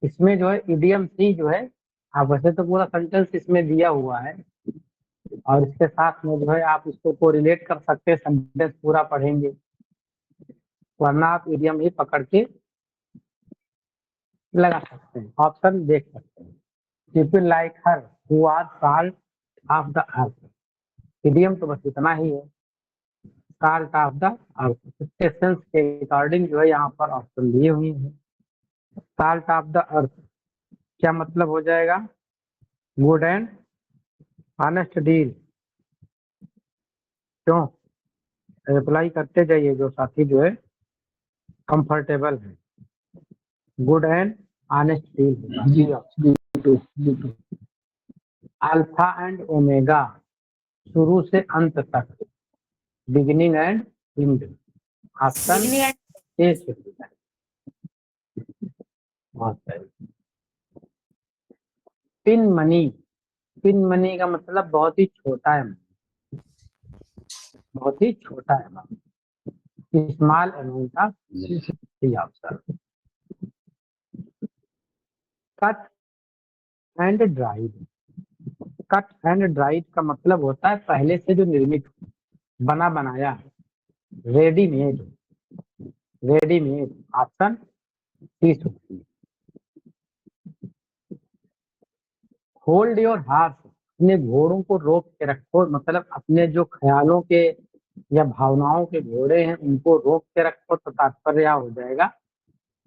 इसमें जो है इडियम सी जो है, आप वैसे तो पूरा सेंटेंस इसमें दिया हुआ है और इसके साथ में जो है आप इसको कोरिलेट कर सकते हैं, सेंटेंस पूरा पढ़ेंगे, वरना आप इडियम ही पकड़ के लगा सकते हैं, ऑप्शन देख सकते हैं। People like her who are salt of the earth. Idiom तो बस इतना ही है, salt of the earth. Sense के अकॉर्डिंग जो है यहाँ पर ऑप्शन दिए हुए हैं। साल्ट ऑफ द अर्थ क्या मतलब हो जाएगा? Good and honest deal. क्यों? रिप्लाई करते जाइए जो साथी जो है कंफर्टेबल है। Good and honest deal. Alpha and omega, शुरू से अंत तक, beginning and and. Option A से बहुत सही। पिन मनी, पिन मनी का मतलब बहुत ही छोटा है, बहुत ही छोटा है, small amount of option. Cut and dried, cut and dried का मतलब होता है पहले से जो निर्मित, बना बनाया, रेडीमेड, रेडीमेड। ऑप्शन सी होती है। होल्ड योर हार्ट, अपने घोड़ों को रोक के रखो, मतलब अपने जो ख्यालों के या भावनाओं के घोड़े हैं उनको रोक के रखो, तो तात्पर्य हो जाएगा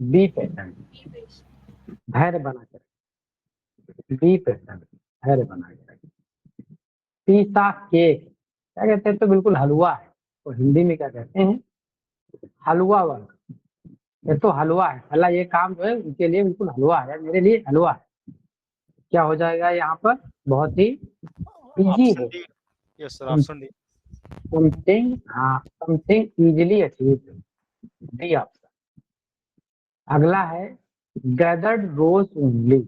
बी पेशेंट, धैर्य बना के रखो। बी पेशेंट, धैर्य बना के रखो। पीस ऑफ केक क्या कहते हैं? तो बिल्कुल हलवा है, तो हिंदी में क्या कहते हैं? हलवा वर्क। ये तो हलवा है, भला ये काम जो है उनके लिए बिल्कुल हलवा है, मेरे लिए हलवा है। क्या हो जाएगा यहाँ पर? बहुत ही इजी है। Yes sir, option D. Something, हाँ, something easily achieved, D option. अगला है gathered rose only,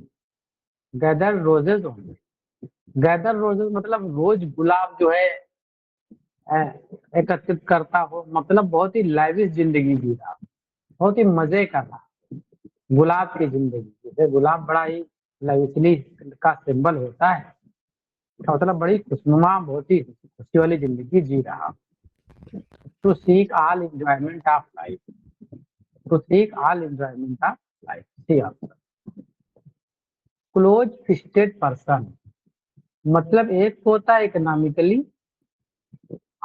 gather roses only. Gather roses मतलब रोज गुलाब जो है एकत्रित करता हो, मतलब बहुत ही लाइविश जिंदगी जी रहा, बहुत ही मजे कर रहा, गुलाब की जिंदगी। जैसे गुलाब बड़ा ही लाइवली का सिंबल होता है, मतलब बड़ी खुशनुमा, बहुत ही खुशी वाली जिंदगी जी रहा। To seek all enjoyment of life, to seek all enjoyment of life, C option. Close fisted person, मतलब एक होता है इकोनॉमिकली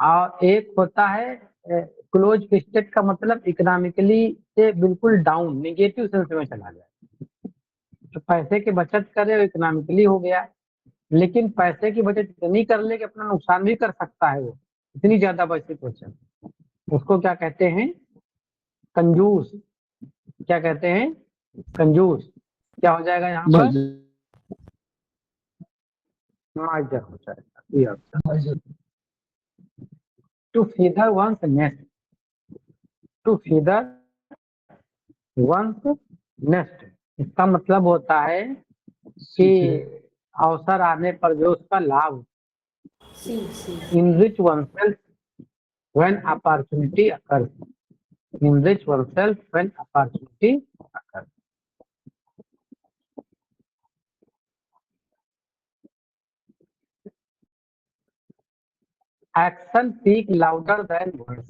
और एक होता है क्लोज फिस्टेड का मतलब इकोनॉमिकली से बिल्कुल डाउन, निगेटिव सेंस में चला जाए। तो पैसे की बचत करे वो इकोनॉमिकली हो गया, लेकिन पैसे की बचत इतनी कर ले कि अपना नुकसान भी कर सकता है, वो इतनी ज्यादा बचत बचत, उसको क्या कहते हैं? कंजूस। क्या कहते हैं? कंजूस। क्या हो जाएगा यहाँ पर? माइजर हो जाएगा। To feather one's nest, to feather one's nest, इसका मतलब होता है कि अवसर आने पर जो उसका लाभ, enrich oneself when opportunity occurs, enrich oneself when opportunity occurs। Action speak louder than words,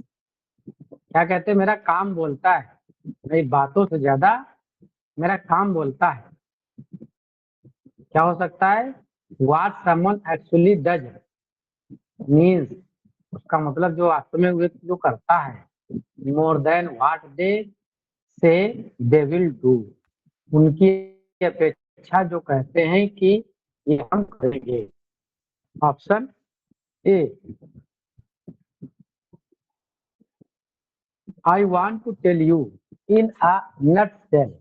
क्या कहते हैं? मेरा काम बोलता है, मेरी बातों से ज्यादा मेरा काम बोलता है। क्या हो सकता है? What someone actually does means, उसका मतलब जो वास्तव में व्यक्ति जो करता है, मोर देन व्हाट दे से दे विल डू, उनकी अपेक्षा जो कहते हैं कि ये हम करेंगे। Option A. I want to tell you in a nutshell,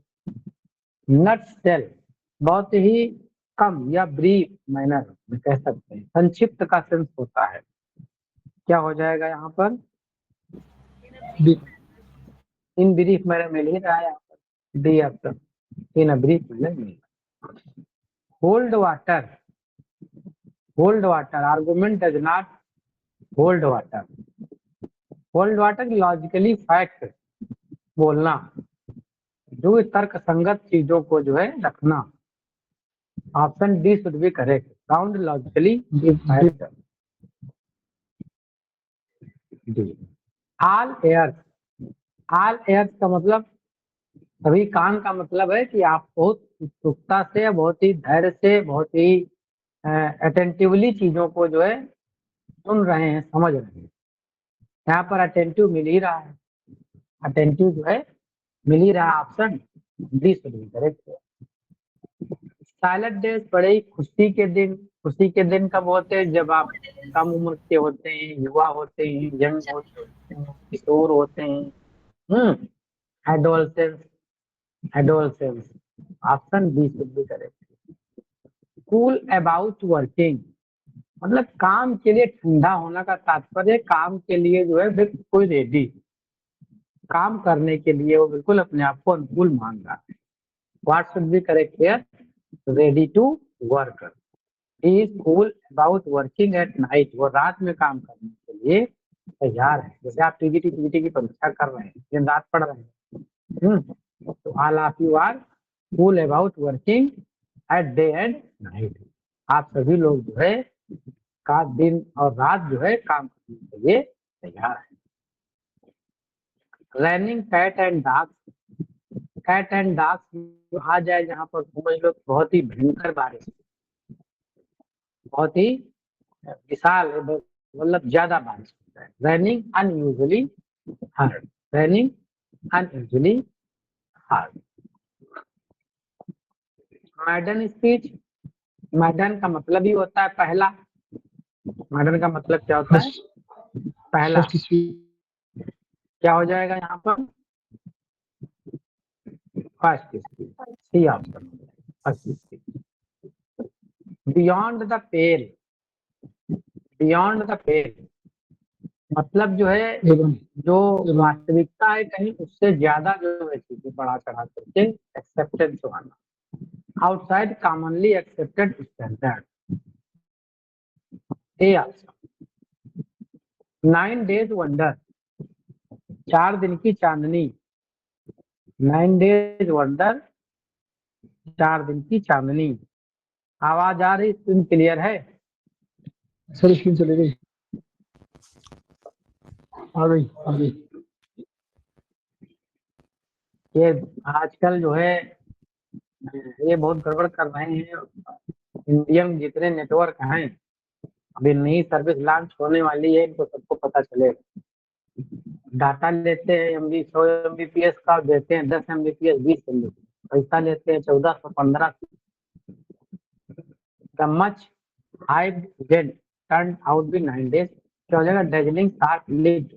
nutshell बहुत ही कम या ब्रीफ मैनर में कह सकते हैं, संक्षिप्त का सेंस होता है। क्या हो जाएगा यहाँ पर? इन ब्रीफ मैनर में नहीं रहा है यहाँ पर, D option, in a brief manner में। Hold water, hold water, argument does not hold water, hold water logically fact बोलना, जो तर्क संगत चीजों को जो है रखना। Option D should be correct, sound logically D. All airs, all airs का मतलब सभी कान का मतलब है कि आप बहुत उत्सुकता से, बहुत ही धैर्य से, बहुत ही अटेंटिवली चीजों को जो है सुन रहे हैं, समझ रहे हैं। यहाँ पर अटेंटिव मिल ही रहा है, अटेंटिव जो है मिल ही रहा है, option D should be correct. Silent days बड़े ही खुशी के दिन, खुशी के दिन कब होते हैं? जब आप कम उम्र के होते हैं, युवा होते हैं, यंग होते हैं, किशोर होते हैं, adolescence, adolescence, option B should be correct. Cool about working मतलब काम के लिए ठंडा होना का तात्पर्य काम के लिए जो है व्यक्ति कोई रेडी, काम करने के लिए वो बिल्कुल अपने आप को अनुकूल मान रहा है। What should be correct here? Ready to work. He is cool about working at night, वो रात में काम करने के लिए तैयार है। जैसे आप पीजीटी की परीक्षा कर रहे हैं, दिन रात पढ़ रहे हैं, तो all of you are cool about working at day and night. आप सभी लोग जो है का दिन और रात जो है काम करने के लिए तैयार है। Raining cat and dogs, cat and dogs आ जाए जहाँ पर समझ लो बहुत ही भयंकर बारिश, बहुत ही विशाल मतलब ज्यादा बारिश होता है। Raining unusually hard, raining unusually hard. Maiden speech, maiden का मतलब ही होता है पहला। मैडन का मतलब क्या होता है? पहला। क्या हो जाएगा यहाँ पर? First speech, C option, first speech. Beyond the pale, beyond the pale मतलब जो है जो वास्तविकता है कहीं उससे ज्यादा जो है चीजें बढ़ा चढ़ा करके एक्सेप्टेंस होना। Outside commonly accepted standard, A option. 9 days wonder, 4 दिन की चांदनी, 9 डेज वंडर, 4 दिन की चांदनी। आवाज आ रही? स्क्रीन क्लियर है? सर स्क्रीन चली गई, आ गई आ गई। ये आजकल जो है ये बहुत गड़बड़ कर रहे हैं। इंडियन जितने नेटवर्क हैं, अभी नई सर्विस लॉन्च होने वाली है, इनको सबको पता चलेगा। डाटा लेते हैं एमबी 100 MBPS का, देते हैं 10 MBPS 20 MBPS, पैसा लेते हैं 1400 1500। The much hype event turn out be 9 days, क्या हो जाएगा? Dazzling sharp lived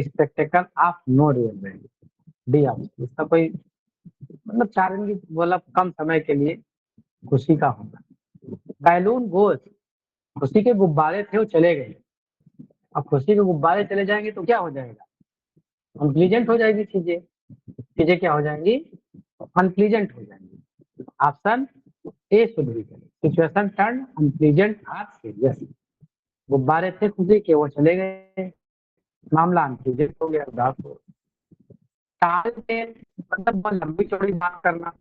spectacle of no real value, D option. इसका कोई मतलब 4 दिन की मतलब कम समय के लिए खुशी का होगा। बैलून गोज, खुशी के गुब्बारे थे वो चले गए। अब खुशी के गुब्बारे चले जाएंगे तो क्या हो जाएगा? अनप्लीजेंट हो जाएगी चीजें, चीजें क्या हो जाएंगी? अनप्लीजेंट हो जाएंगी। Option A should be correct, situation turn unpleasant और सीरियस। गुब्बारे थे खुशी के, वो चले गए, मामला अनप्लीजेंट हो गया, उदास हो। टाल टेल मतलब बहुत लंबी चौड़ी बात करना।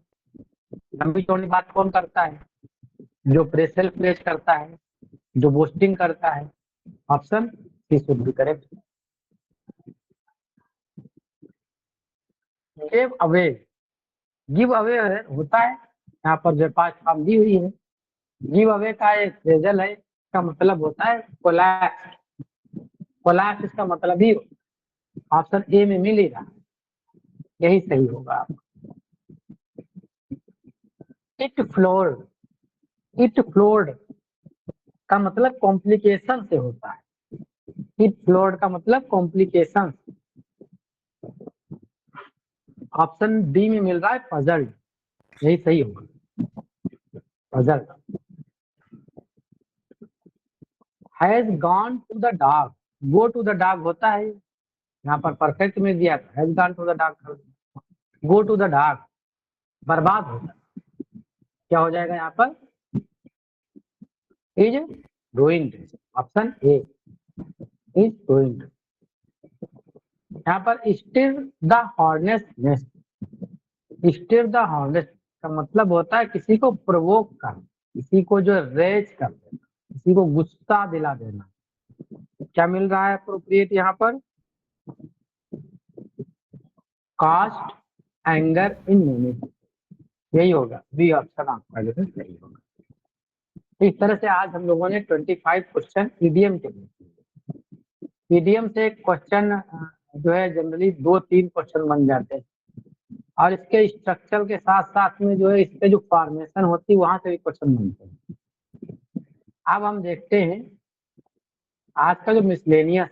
लंबी चौड़ी बात कौन करता है? जो प्रेस सेल्फ प्लेस करता है, जो बोस्टिंग करता है। Option C should be correct. Give away, give away होता है यहाँ पर जो 5 फॉर्म दी हुई है। गिव अवे का एक फ्रेजल है, इसका मतलब होता है कोलैप्स, कोलैप्स इसका मतलब ही ऑप्शन ए में मिल ही रहा, यही सही होगा। इट फ्लोर्ड, इट फ्लोर्ड का मतलब कॉम्प्लिकेशन से होता है। इट फ्लोर्ड का मतलब कॉम्प्लिकेशन। ऑप्शन डी में मिल रहा है पजल्ड, यही सही होगा, puzzled. Has gone to the dog, go to the dog होता है, यहाँ पर परफेक्ट में दिया था, has gone to the dog, go to the dog बर्बाद होता है। क्या हो जाएगा यहाँ पर? Is ruined, option A is ruined. यहाँ पर stir the hornets nest, stir the hornet का मतलब होता है किसी को प्रोवोक करना, किसी को जो रेज कर देना, किसी को गुस्सा दिला देना। क्या मिल रहा है अप्रोप्रिएट यहाँ पर? कास्ट एंगर इन यूनिटी, यही होगा, बी ऑप्शन आपका जो है सही होगा। तो इस तरह से आज हम लोगों ने 25 क्वेश्चन ईडीएम के लिए। ईडीएम से क्वेश्चन जो है जनरली 2-3 क्वेश्चन बन जाते हैं, और इसके स्ट्रक्चर के साथ साथ में जो है इसके जो फॉर्मेशन होती है वहां से भी क्वेश्चन बनते हैं। अब हम देखते हैं आज का जो मिसलेनियस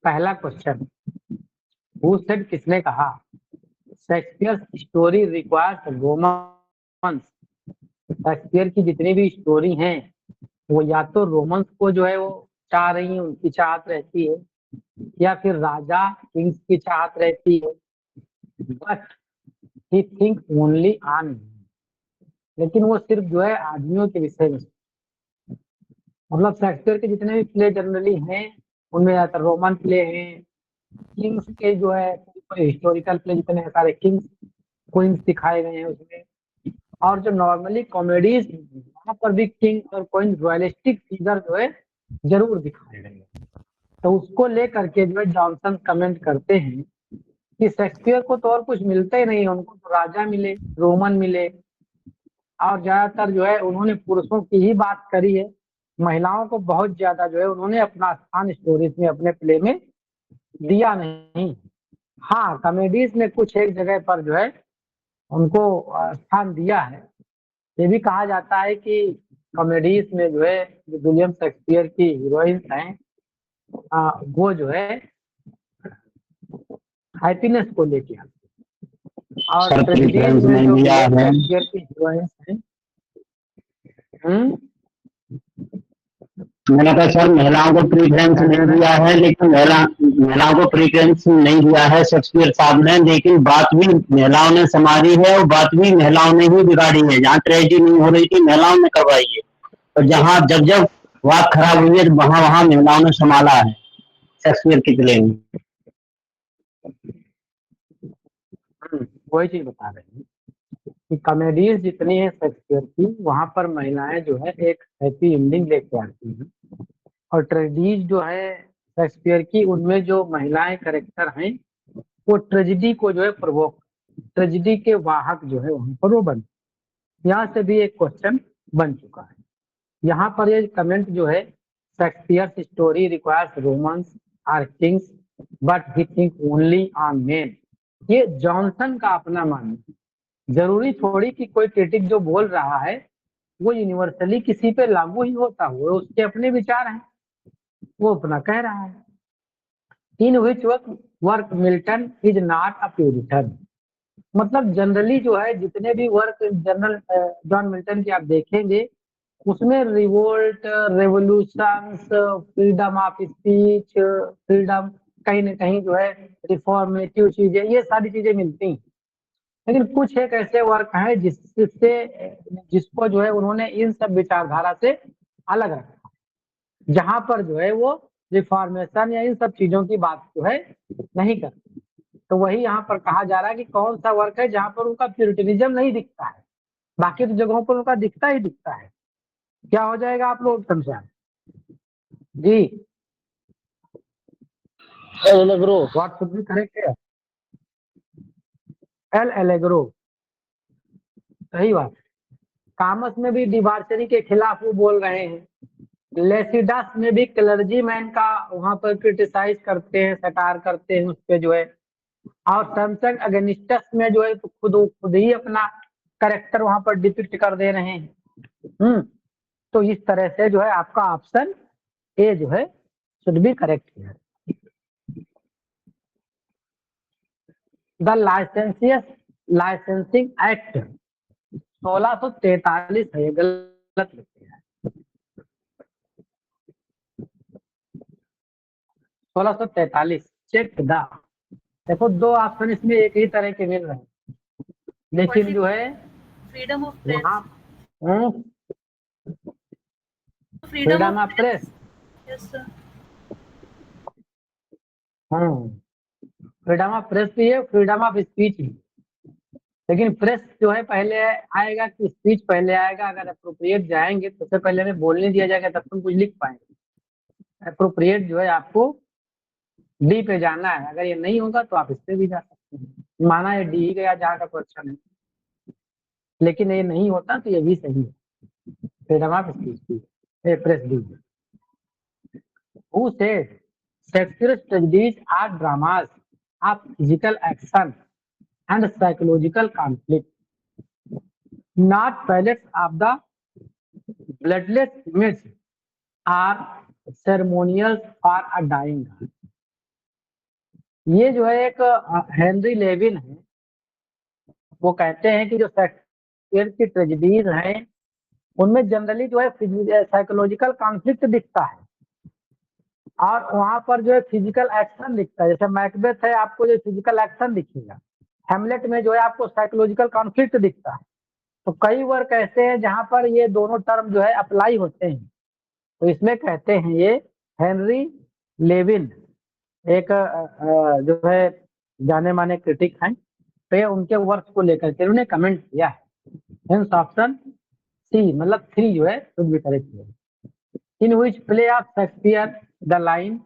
पहला क्वेश्चन, हु सेड किसने कहा Shakespeare story requires romance. Shakespeare की जितनी भी स्टोरी हैं वो या तो रोमन्स को जो है वो चाह रही है, उनकी चाहत रहती है, या फिर राजा किंग्स की चाहत रहती है। But he think only on, लेकिन वो सिर्फ जो है आदमियों के विषय में, मतलब शेक्सपियर के जितने भी प्ले जनरली हैं उनमें ज्यादातर रोमन प्ले हैं। किंग्स के जो है हिस्टोरिकल प्ले जितने सारे किंग्स क्वींस दिखाए गए हैं उसमें, और जो नॉर्मली कॉमेडीज वहां पर भी किंग और क्वीन रॉयलिस्टिक फिगर जो है जरूर दिखाए गए हैं। तो उसको लेकर के जो है जॉनसन कमेंट करते हैं कि शेक्सपियर को तो और कुछ मिलता ही नहीं, उनको तो राजा मिले, रोमन मिले, और ज्यादातर जो है उन्होंने पुरुषों की ही बात करी है, महिलाओं को बहुत ज्यादा जो है उन्होंने अपना स्थान स्टोरीज में अपने प्ले में दिया नहीं। हाँ, कॉमेडीज में कुछ एक जगह पर जो है उनको स्थान दिया है। ये भी कहा जाता है कि कॉमेडीज में जो है जो विलियम शेक्सपियर की हीरोइंस हैं वो जो है हैप्पीनेस को लेके आती हैं, और सर ट्रेजेडीज प्रेफरेंस में नहीं जो दिया विलियम है। शेक्सपियर की हीरोइंस हैं मैंने कहा सर महिलाओं को प्रेफरेंस क्या कह नहीं रहे दिया हैं? है, लेकिन महिलाओं को प्रेफरेंस नहीं दिया है शेक्सपियर साहब ने, लेकिन बात भी महिलाओं ने संभाली है और बात भी महिलाओं ने ही बिगाड़ी है। जहाँ ट्रेजेडी नहीं हो रही थी महिलाओं ने करवाई है, और जहाँ जब जब बात खराब हुई है वहां वहां महिलाओं ने संभाला है शेक्सपियर के प्ले में। वही चीज बता रहे हैं कि कॉमेडीज जितनी है शेक्सपियर की वहां पर महिलाएं जो है एक हैप्पी एंडिंग लेके आती हैं, और ट्रेजेडीज जो है शेक्सपियर की उनमें जो महिलाएं करेक्टर हैं वो ट्रेजेडी को जो है प्रवोक, ट्रेजेडी के वाहक जो है वहां पर वो बन, यहाँ से भी एक क्वेश्चन बन चुका है। यहाँ पर ये कमेंट जो है Shakespeare story requires romance are kings but he think only on men, ये जॉनसन का अपना मानना। जरूरी थोड़ी कि कोई क्रिटिक जो बोल रहा है वो यूनिवर्सली किसी पे लागू ही होता हो, उसके अपने विचार हैं, वो अपना कह रहा है। In which work Milton is not a Puritan, मतलब जनरली जो है जितने भी वर्क जनरल जॉन मिल्टन के आप देखेंगे उसमें revolt, revolution, freedom of speech, freedom, कहीं ना कहीं जो है रिफॉर्मेटिव चीजें, ये सारी चीजें मिलती हैं। लेकिन कुछ एक ऐसे वर्क हैं जिससे जिसको जो है उन्होंने इन सब विचारधारा से अलग रखा, जहां पर जो है वो रिफॉर्मेशन या इन सब चीजों की बात जो है नहीं करते। तो वही यहाँ पर कहा जा रहा है कि कौन सा वर्क है जहां पर उनका प्यूरिटनिज्म नहीं दिखता है, बाकी तो जगहों पर उनका दिखता ही दिखता है। क्या हो जाएगा आप लोग समझा जी? Allegro. What should be correct है? एल एलेग्रो, सही बात। कामस में भी डिवार्चरी के खिलाफ वो बोल रहे हैं, लेसिडस में भी क्लर्जी मैन का वहां पर क्रिटिसाइज करते हैं, सटार करते हैं उस पे जो है, और सैमसंग अगेनिस्टस में जो है तो खुद ही अपना करेक्टर वहां पर डिपिक्ट कर दे रहे हैं। तो इस तरह से जो है आपका ऑप्शन ए जो है शुड बी करेक्ट है। द लाइसेंसिंग एक्ट 1643 है, गलत लिखते हैं 1643। चेक द, देखो दो ऑप्शन इसमें एक ही तरह के मिल रहे हैं, लेकिन जो है फ्रीडम ऑफ प्रेस। वहाँ freedom of press, yes sir. हाँ फ्रीडम ऑफ प्रेस भी है, फ्रीडम ऑफ स्पीच भी। लेकिन प्रेस जो है पहले आएगा कि स्पीच पहले आएगा? अगर अप्रोप्रिएट जाएंगे तो सबसे पहले हमें बोलने दिया जाएगा तब तुम कुछ लिख पाएंगे। अप्रोप्रिएट जो है आपको डी पे जाना है, अगर ये नहीं होगा तो आप इस पे भी जा सकते हैं। माना ये डी ही गया जहाँ का क्वेश्चन है, लेकिन ये नहीं होता तो ये भी सही है। फ्रीडम ऑफ स्पीच भी, press D. Who said Shakespeare's tragedies are dramas of physical action and psychological conflict, not ballads of the bloodless image or ceremonials for a dying god? ये जो है एक हेनरी लेविन है, वो कहते हैं कि जो शेक्सपियर की ट्रेजेडीज हैं उनमें जनरली जो है साइकोलॉजिकल कॉन्फ्लिक्ट दिखता है और वहां पर जो है फिजिकल एक्शन दिखता है। जैसे मैकबेथ है, आपको जो फिजिकल एक्शन दिखेगा, हेमलेट में जो है आपको साइकोलॉजिकल कॉन्फ्लिक्ट दिखता है। तो कई वर्क ऐसे हैं जहां पर ये दोनों टर्म जो है अप्लाई होते हैं। तो इसमें कहते हैं ये हेनरी लेविन एक जो है जाने माने क्रिटिक हैं, तो ये उनके वर्क को लेकर के उन्होंने कमेंट किया है। हेंस ऑप्शन सी मतलब 3 जो है शुड बी करेक्ट है। In which play of Shakespeare the line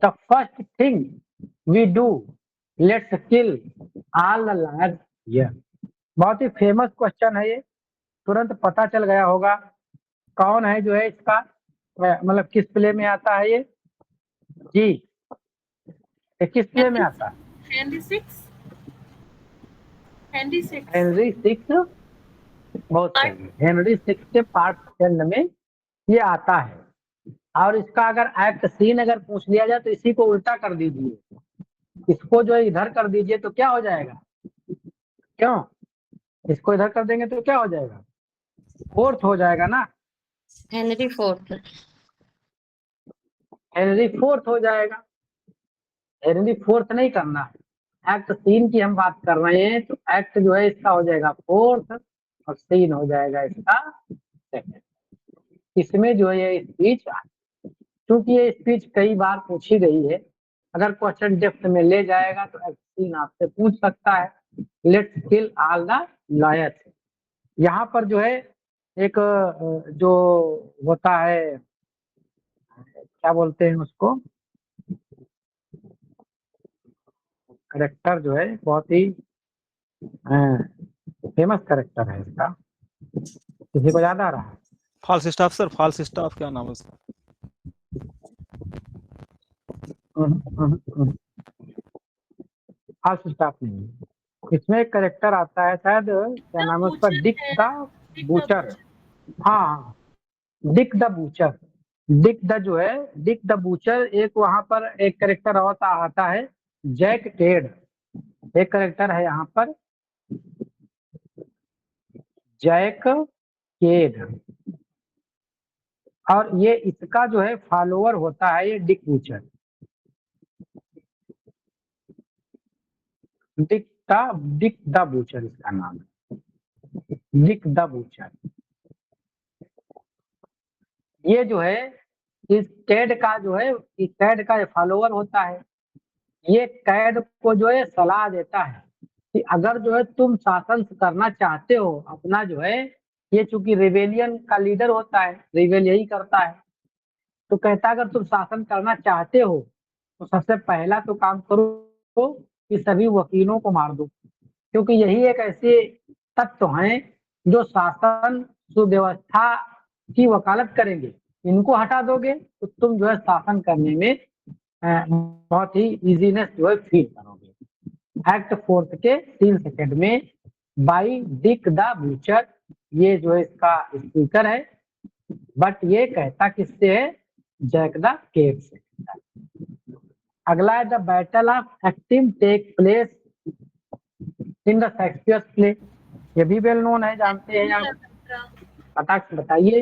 the first thing we do let's kill all the lawyers here, बहुत ही फेमस क्वेश्चन है ये, तुरंत पता चल गया होगा कौन है जो है इसका मतलब किस प्ले में आता है ये जी, ये किस प्ले में आता है? Henry six. Henry six. Henry six, बहुत सही। हेनरी सिक्स के पार्ट 10 में ये आता है। और इसका अगर एक्ट सीन अगर पूछ लिया जाए तो इसी को उल्टा कर दीजिए, इसको जो है इधर कर दीजिए तो क्या हो जाएगा? क्यों इसको इधर कर देंगे तो क्या हो जाएगा? 4th हो जाएगा ना, हेनरी फोर्थ। हेनरी 4th हो जाएगा। हेनरी 4th नहीं करना है, एक्ट सीन की हम बात कर रहे हैं, तो एक्ट जो है इसका हो जाएगा 4th और सीन हो जाएगा इसका 2nd। इसमें जो है ये स्पीच, क्योंकि ये स्पीच कई बार पूछी गई है, अगर क्वेश्चन डेप्थ में ले जाएगा तो एक्ट सीन आपसे पूछ सकता है, let's kill all the lawyers. यहाँ पर जो है एक जो होता है क्या बोलते हैं उसको, करेक्टर जो है बहुत ही फेमस करेक्टर है इसका, किसी को याद आ रहा है? Falstaff sir, Falstaff क्या नाम है उसका? फॉल्स स्टाफ नहीं, इसमें एक करेक्टर आता है शायद, क्या नाम है उसका, डिक द बूचर। हाँ, Dick the butcher. Dick the जो है, डिक द बूचर, एक वहां पर एक करेक्टर आता है जैक टेड, एक करेक्टर है यहाँ पर जैक केड, और ये इसका जो है फॉलोअर होता है ये Dick butcher. Dick the butcher इसका नाम है, डिक द बूचर। ये जो है इस कैड का जो है, इस कैड का फॉलोअर होता है। ये कैड को जो है सलाह देता है कि अगर जो है तुम शासन करना चाहते हो अपना जो है, ये चूंकि रिवेलियन का लीडर होता है, रिवेल यही करता है, तो कहता है अगर तुम शासन करना चाहते हो तो सबसे पहला तो काम करो कि सभी वकीलों को मार दो, क्योंकि यही एक ऐसे तत्व हैं जो शासन सुव्यवस्था की वकालत करेंगे। इनको हटा दोगे तो तुम जो है शासन करने में बहुत ही इजीनेस जो है फील करोगे। एक्ट 4th के 3 सेकंड में बाई डिक द बूचर, ये जो है इसका स्पीकर है, बट ये कहता किससे है? जैक द केड से। अगला है the battle of Actium take place in the Shakespeare play, ये भी वेल नोन है, जानते हैं आप, पता बताइए।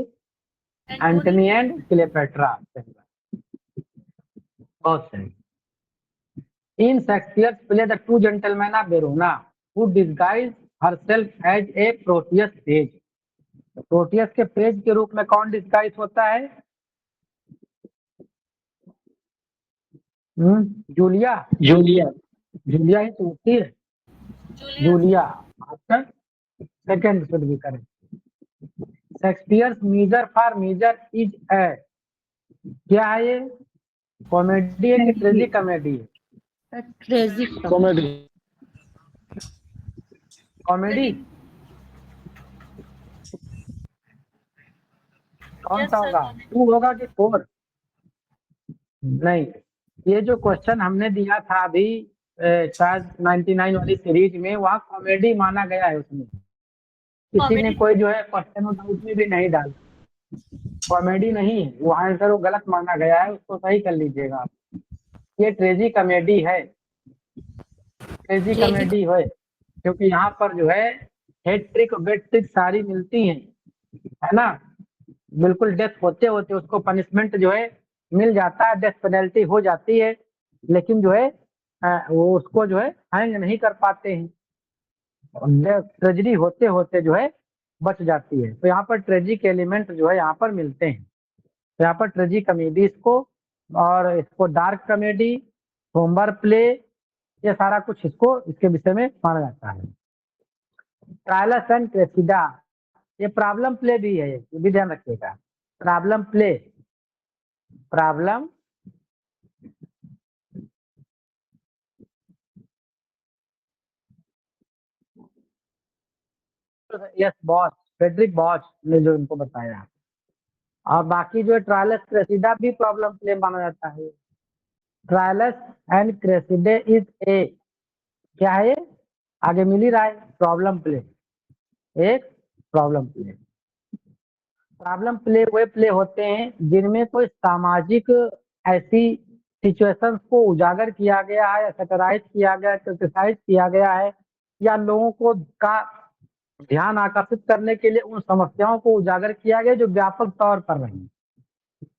एंटनी एंड क्लेयोपेट्रा, बहुत सही। In Shakespeare play the two gentleman of Verona who disguise herself as a Proteus page, Proteus के पेज के रूप में कौन डिस्गाइज होता है? जूलिया। जूलिया। जूलिया ही तो होती है, Julia Julia. Option second should be correct. Shakespeare's measure for measure is a, क्या है ये? कॉमेडी है कि ट्रेजी कॉमेडी है? Tragic comedy. कॉमेडी कौन यस सा सर होगा, कॉमेडी 2 होगा कि 4? नहीं, ये जो क्वेश्चन हमने दिया था अभी शायद 99 वाली सीरीज में, वहाँ कॉमेडी माना गया है उसमें। किसी ने कॉमेडी कोई जो है क्वेश्चन डाउट में भी नहीं डाला, कॉमेडी नहीं है वो आंसर, वो गलत माना गया है, उसको सही कर लीजिएगा आप। ये ट्रेजी कॉमेडी है, ट्रेजी Tragic कॉमेडी है, क्योंकि यहाँ पर जो है हेड ट्रिक और बेड ट्रिक सारी मिलती हैं, है ना। बिल्कुल डेथ होते होते उसको पनिशमेंट जो है मिल जाता है, डेथ पेनल्टी हो जाती है, लेकिन जो है वो उसको जो है हैंग नहीं कर पाते हैं, ट्रेजडी होते होते जो है बच जाती है। तो यहाँ पर ट्रेजिक एलिमेंट जो है यहाँ पर मिलते हैं। तो यहाँ पर ट्रेजिक कॉमेडी इसको, और इसको डार्क कॉमेडी, सोमबर प्ले, ये सारा कुछ इसको इसके विषय में माना जाता है। ट्रायलस एंड क्रेसिडा, ये प्रॉब्लम प्ले भी है, ये भी ध्यान रखिएगा। Problem play, problem yes Boas, Frederick Boas ने जो इनको बताया। और बाकी जो है ट्रायलस क्रेसिडा भी प्रॉब्लम प्ले माना जाता है। ट्रायलस एंड क्रेसिडे इज ए, क्या है ये? आगे मिल ही रहा है, प्रॉब्लम प्ले, एक problem play. Problem play way play होते हैं जिनमें कोई सामाजिक ऐसी सिचुएशंस को उजागर किया गया है, सैटराइज किया गया है, क्रिटिसाइज किया गया है, या लोगों को का ध्यान आकर्षित करने के लिए उन समस्याओं को उजागर किया गया जो व्यापक तौर पर रही,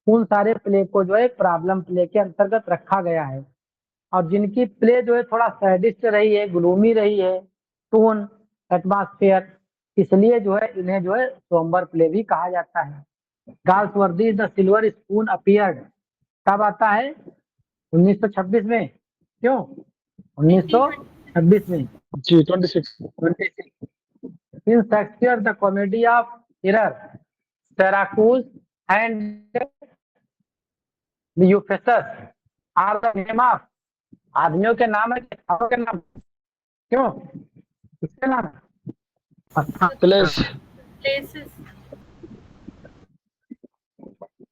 उन सारे प्ले को जो है प्रॉब्लम प्ले के अंतर्गत रखा गया है। और जिनकी प्ले जो है थोड़ा सैडिस्ट रही है, ग्लूमी रही है, टोन, एटमॉस्फेयर, इसलिए जो है इन्हें जो है सोमबर प्ले भी कहा जाता है। Galsworthy the silver spoon appeared कब आता है? 1926 में। क्यों 1926 में? जी 26। 26 in Shakespeare the comedy of error, Syracuse and the Euphrates are the name of, आदमियों के नाम है, किताबों के नाम? क्यों, किसके नाम है? अच्छा, प्लेस। प्लेसेस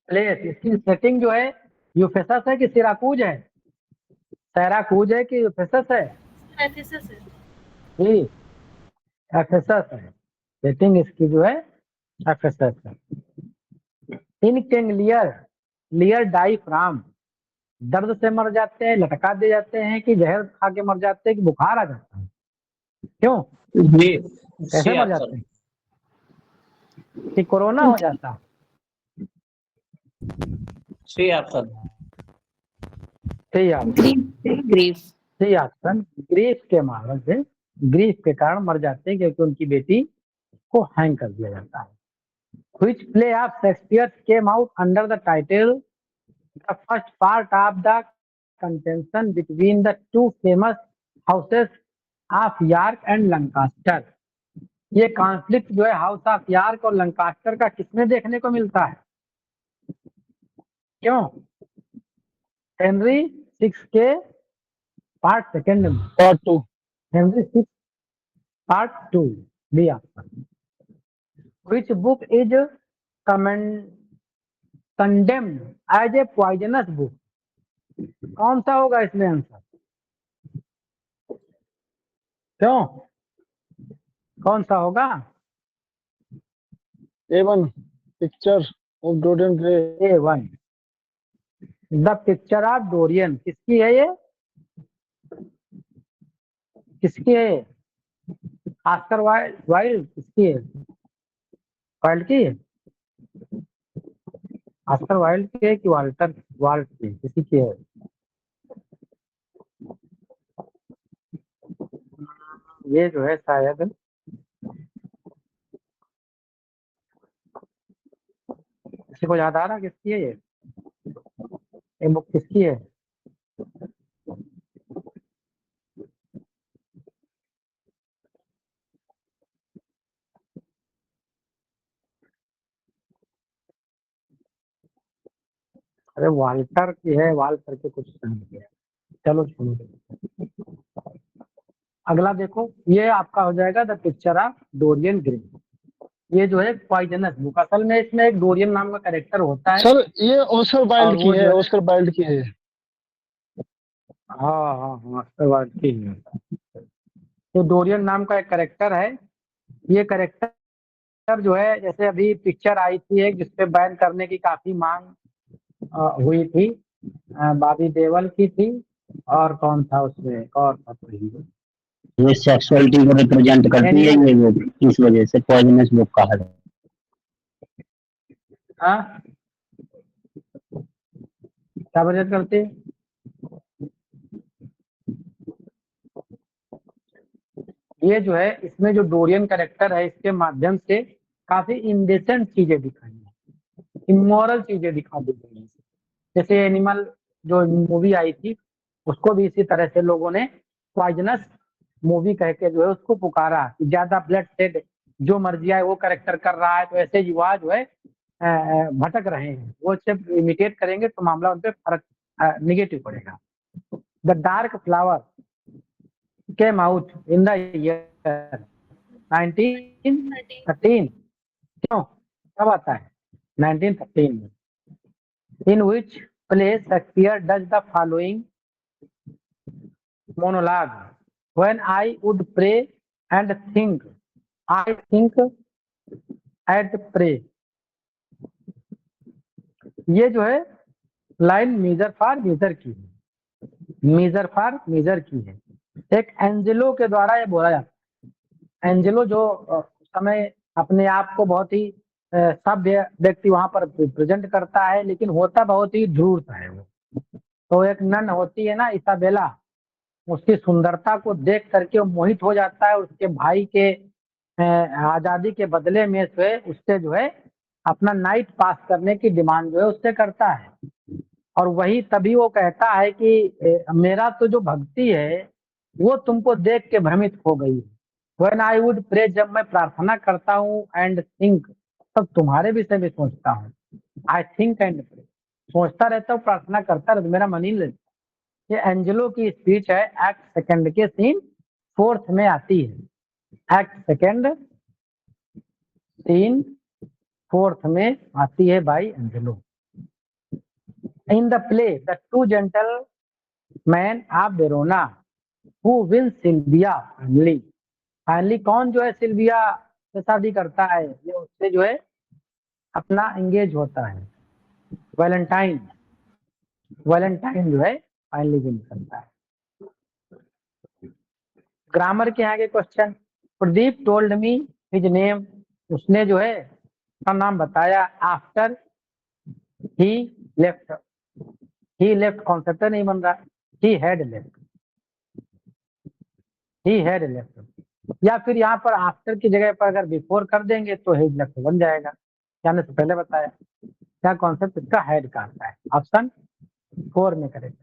प्लेस, इसकी सेटिंग जो है यूफेसस है कि सिराकूज है? सैराकूज है कि यूफेसस है? एफिसस है जी, एफेसस है। सेटिंग इसकी जो है एफेसस है। In King Lear, Lear die from, दर्द से मर जाते हैं, लटका दिए जाते हैं, कि जहर खा के मर जाते हैं, कि बुखार आ जाता है? क्यों, जी कैसे मर जाते हैं? कि कोरोना हो जाता है? C option. सही ऑप्शन, grief सही ऑप्शन। ग्रीफ के मारने से, ग्रीफ के कारण मर जाते हैं, क्योंकि उनकी बेटी को हैंग कर दिया जाता है। Which play of Shakespeare came out under the title the first part of the contention between the two famous houses of York and Lancaster? ये कॉन्फ्लिक्ट जो है हाउस ऑफ यॉर्क और लंकास्टर का किसमें देखने को मिलता है? क्यों, हेनरी 6 के पार्ट सेकंड में, part 2। Henry 6 part 2 B option. Which book is condemned as a poisonous book? कौन सा होगा इसमें आंसर? क्यों, कौन सा होगा? A1 picture of Dorian Gray. A1 the picture of Dorian, किसकी है ये? किसकी है ये? ऑस्कर वाइल्ड, किसकी है? वाइल्ड की है? ऑस्कर वाइल्ड की है कि वाल्टर वाल्ट की, किसी की है? ये जो है शायद, किसी को याद आ रहा किसकी है ये बुक किसकी है? अरे वाल्टर की है, वाल करके कुछ नाम किया। चलो छोड़ो। अगला देखो, ये आपका हो जाएगा the picture of Dorian Gray. ये जो है पॉइजनस बुक, असल में इसमें एक डोरियन नाम का कैरेक्टर होता है। सर ये ऑस्कर और वाइल्ड की वो है, जो है, ऑस्कर वाइल्ड की है। हाँ हाँ हाँ, उसके बाद ठीक है। तो डोरियन नाम का एक कैरेक्टर है। ये कैरेक्टर जो है, जैसे अभी पिक्चर आई थी एक जिसपे बैन करने की काफी मांग हुई थी, बॉबी देओल की थी, और कौन था उसमें, एक और था कोई। ये सेक्सुअलिटी को रिप्रेजेंट करती है एनिमल, ये बुक, इस वजह से पॉइजनस बुक कहा है। हाँ क्या वजह करती है? ये जो है, इसमें जो डोरियन कैरेक्टर है, इसके माध्यम से काफी इंडेसेंट चीजें दिखाई हैं, इमोरल चीजें दिखा दी गई हैं। जैसे एनिमल जो मूवी आई थी, उसको भी इसी तरह से लोगों ने पॉइजनस मूवी कह के जो है उसको पुकारा कि ज्यादा ब्लड सेड जो मर्जी आए वो कैरेक्टर कर रहा है, तो ऐसे युवा जो है भटक रहे हैं, वो सिर्फ इमिटेट करेंगे तो मामला उन पर फर्क निगेटिव पड़ेगा। The dark flower came out in the year 1913। क्यों, कब आता है? 1913 में। In which play Shakespeare does the following monologue: When I would pray and think, I think at pray। ये जो है लाइन मेजर फॉर मेजर की है, मेजर फॉर मेजर की है। एक एंजेलो के द्वारा ये बोला जाता है। एंजेलो जो उस समय अपने आप को बहुत ही सभ्य व्यक्ति वहां पर प्रेजेंट करता है, लेकिन होता बहुत ही धूर्त है वो। तो एक नन होती है ना, इसाबेला, उसकी सुंदरता को देख करके वो मोहित हो जाता है, उसके भाई के आजादी के बदले में से उससे जो है अपना नाइट पास करने की डिमांड जो है उससे करता है। और वही तभी वो कहता है कि मेरा तो जो भक्ति है वो तुमको देख के भ्रमित हो गई। When I would pray, जब मैं प्रार्थना करता हूँ, एंड थिंक, तब तुम्हारे विषय में सोचता हूँ। आई थिंक एंड प्रे, सोचता रहता हूँ, प्रार्थना करता रहता, मेरा मन ही नहीं लगता। ये एंजेलो की स्पीच है, एक्ट सेकंड के सीन 4 में आती है। एक्ट सेकंड सीन 4 में आती है by Angelo. In the play the two gentleman of Verona who win Silvia finally. Finally कौन जो है सिल्विया से शादी करता है, ये उससे जो है अपना एंगेज होता है। वैलेंटाइन, वैलेंटाइन जो है फाइनली विन करता है। ग्रामर के आगे question, Pradeep told me his name, उसने जो है उसका नाम बताया। After he left, he left concept नहीं बन रहा, he had left, he had left. या फिर यहाँ पर आफ्टर की जगह पर अगर बिफोर कर देंगे तो हिज लेफ्ट बन जाएगा। क्या मैंने पहले बताया, क्या कॉन्सेप्ट इसका हैड का आता है, ऑप्शन 4 में करेक्ट।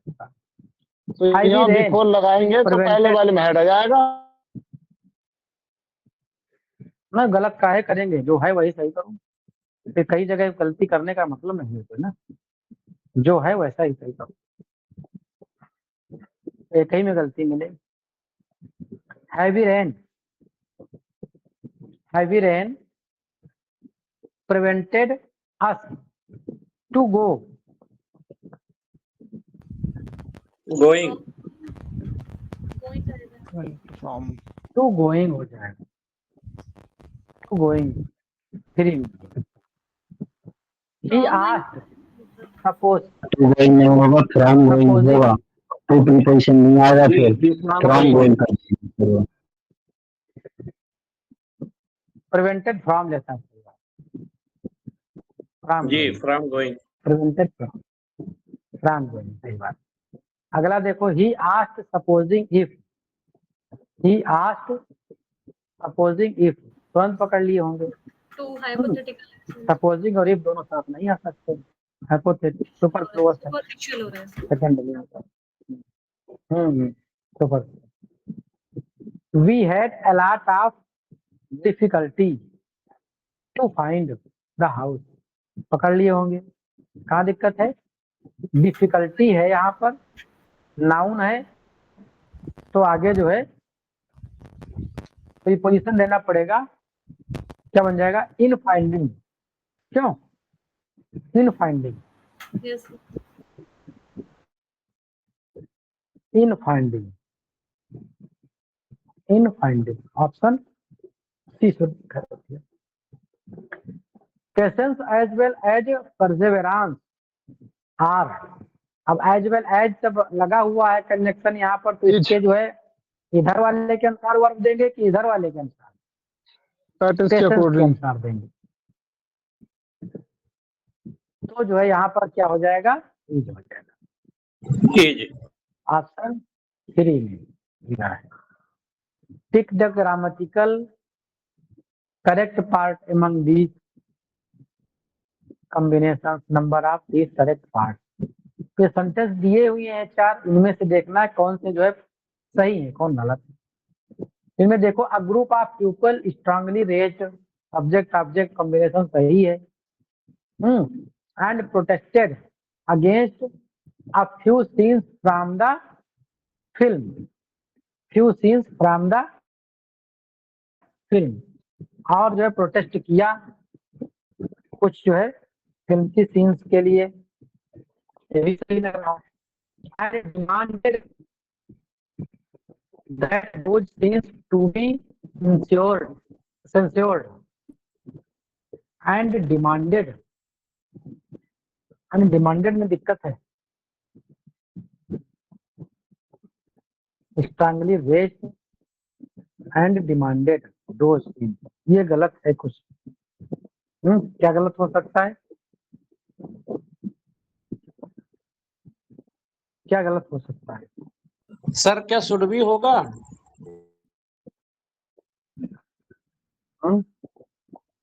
तो यहाँ बिफोर लगाएंगे तो पहले वाले में हेड आ जाएगा। मैं गलत काहे करेंगे, जो है वही सही करूँ। फिर कई जगह गलती करने का मतलब नहीं है ना, जो है वैसा ही सही करूँ, एक ही में गलती मिले। Heavy rain, heavy rain prevented us to go, going From to going हो जाएगा, to going 3 में। he asked, suppose, to going नहीं होगा, फ्रॉम गोइंग supposing, होगा। टू प्रीपोजिशन नहीं आएगा, फिर फ्रॉम गोइंग कर देंगे। prevented from लेता है, from जी going, from going prevented from going, सही बात। अगला देखो, he asked supposing if, he asked supposing if, तुरंत पकड़ लिए होंगे। टू हाइपोथेटिकल सपोजिंग और इफ दोनों साथ नहीं आ सकते, हाइपोथेटिक सुपरफ्लुअस है, सुपरफिशियल हो रहा है। सेकंड में आता है। Super. We had a lot of difficulty to find the house, पकड़ लिए होंगे। कहाँ दिक्कत है, डिफिकल्टी है यहाँ पर, नाउन है तो आगे जो है प्रीपोजिशन देना पड़ेगा। क्या बन जाएगा? In finding. क्यों? In finding, Yes. In finding, in finding, option C should है। Patience as well as perseverance are. अब एज वेल एज जब लगा हुआ है कनेक्शन यहाँ पर, तो इसके जो है इधर वाले के अनुसार वर्ब देंगे कि इधर वाले के अनुसार? पैटर्न्स के पेशेंस के अकॉर्डिंग। अनुसार देंगे। तो जो है यहाँ पर क्या हो जाएगा? इज हो जाएगा। इज। ऑप्शन 3 में दिया है। Tick the grammatical correct part among these combinations, number of these correct parts। तो सेंटेंस दिए हुए हैं 4, इनमें से देखना है कौन से जो है सही है, कौन गलत है। इनमें देखो, a group of people strongly raised, subject object combination सही है। And protested against a few scenes from the film, few scenes from the film, और जो है प्रोटेस्ट किया कुछ जो है फिल्म की सीन्स के लिए, ये भी सही लग रहा है। And demanded that those scenes to be censored and demanded, demanded में दिक्कत है। Strongly raised and demanded those scenes, ये गलत है कुछ। क्या गलत हो सकता है? क्या गलत हो सकता है? सर क्या शुड भी होगा?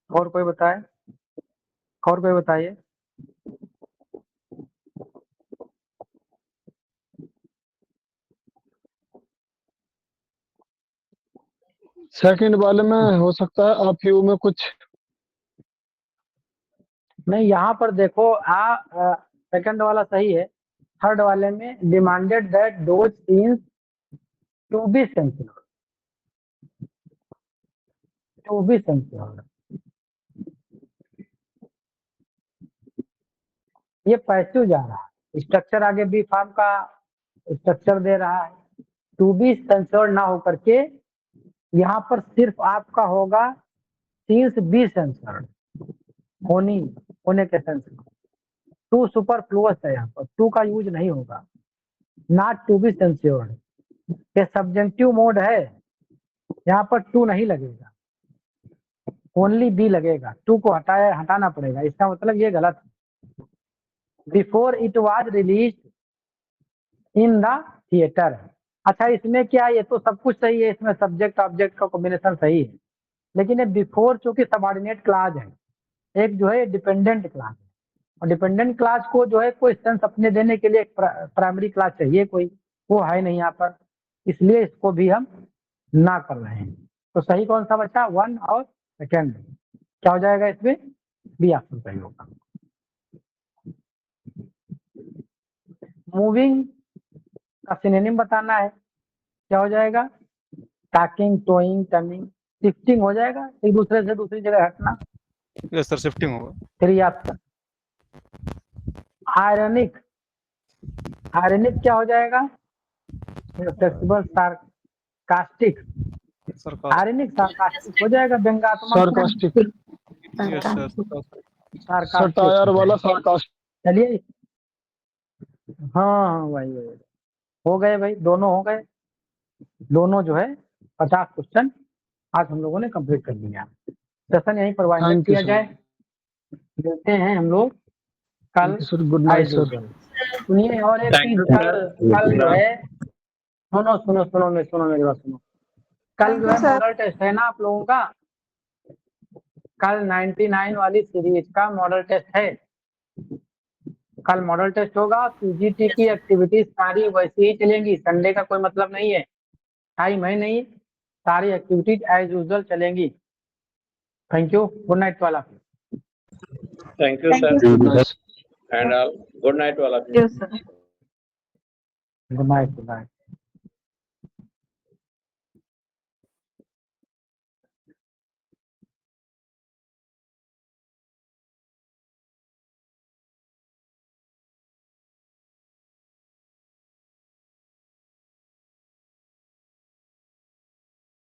और कोई बताए? और कोई बताइए। सेकंड वाले में हो सकता है, आप यू में कुछ नहीं, यहाँ पर देखो सेकंड वाला सही है। थर्ड वाले में demanded that those scenes to be censored, to be censored, ये पैसिव जा रहा है। स्ट्रक्चर आगे बी फार्म का स्ट्रक्चर दे रहा है, टू बी सेंसर्ड ना होकर के यहाँ पर सिर्फ आपका होगा सीन्स बी सेंसर्ड, होने के सेंस। टू सुपरफ्लुअस है, यहाँ पर टू का यूज नहीं होगा। नॉट टू बी सेंसर्ड, ये सब्जेक्टिव मोड है, यहाँ पर टू नहीं लगेगा, ओनली बी लगेगा। टू को हटाना पड़ेगा, इसका मतलब ये गलत है। Before it was release in the theatre. अच्छा, इसमें क्या, ये तो सब कुछ सही है, इसमें सब्जेक्ट ऑब्जेक्ट का कॉम्बिनेशन सही है, लेकिन ये बिफोर चूंकि सबऑर्डिनेट क्लास है, एक जो है डिपेंडेंट क्लास है, और डिपेंडेंट क्लास को जो है कोई सेंस अपने देने के लिए एक प्राइमरी क्लास चाहिए, कोई वो है नहीं यहाँ पर, इसलिए इसको भी हम ना कर रहे हैं। तो सही कौन सा बचा? 1 और सेकेंड। क्या हो जाएगा इसमें? बी ऑप्शन सही होगा। मूविंग का सिनोनिम बताना है, क्या हो जाएगा? टॉकिंग, टोइंग, टर्निंग, शिफ्टिंग हो जाएगा, एक दूसरे से दूसरी जगह हटना। यस सर, शिफ्टिंग होगा। 3 ऑप्शन। आयरनिक, आयरनिक क्या हो जाएगा? फ्लेक्सिबल, सार्कास्टिक, सरकार। आयरनिक सार्कास्टिक हो जाएगा, व्यंग्यात्मक। Sarcastic, yes sir, sarcastic satire वाला सार्कास्टिक। चलिए, हाँ भाई हो गए भाई, दोनों हो गए। दोनों जो है 50 क्वेश्चन आज हम लोगों ने कंप्लीट कर लिया। सेशन यहीं पर वाइंड अप किया जाए। मिलते हैं हम लोग कल। Sir good night sir. सुनिए, और एक चीज, कल जो है, सुनो मेरी बात सुनो। कल जो है मॉडल टेस्ट है ना आप लोगों का, कल 99 वाली सीरीज का मॉडल टेस्ट है। कल मॉडल टेस्ट होगा। पीजीटी की एक्टिविटीज सारी वैसे ही चलेंगी, संडे का कोई मतलब नहीं है, टाइम है नहीं, सारी एक्टिविटीज एज यूजुअल चलेंगी। थैंक यू, गुड नाइट वाला। Thank you sir. and all. Good night, all of you. Yes, sir. Good night.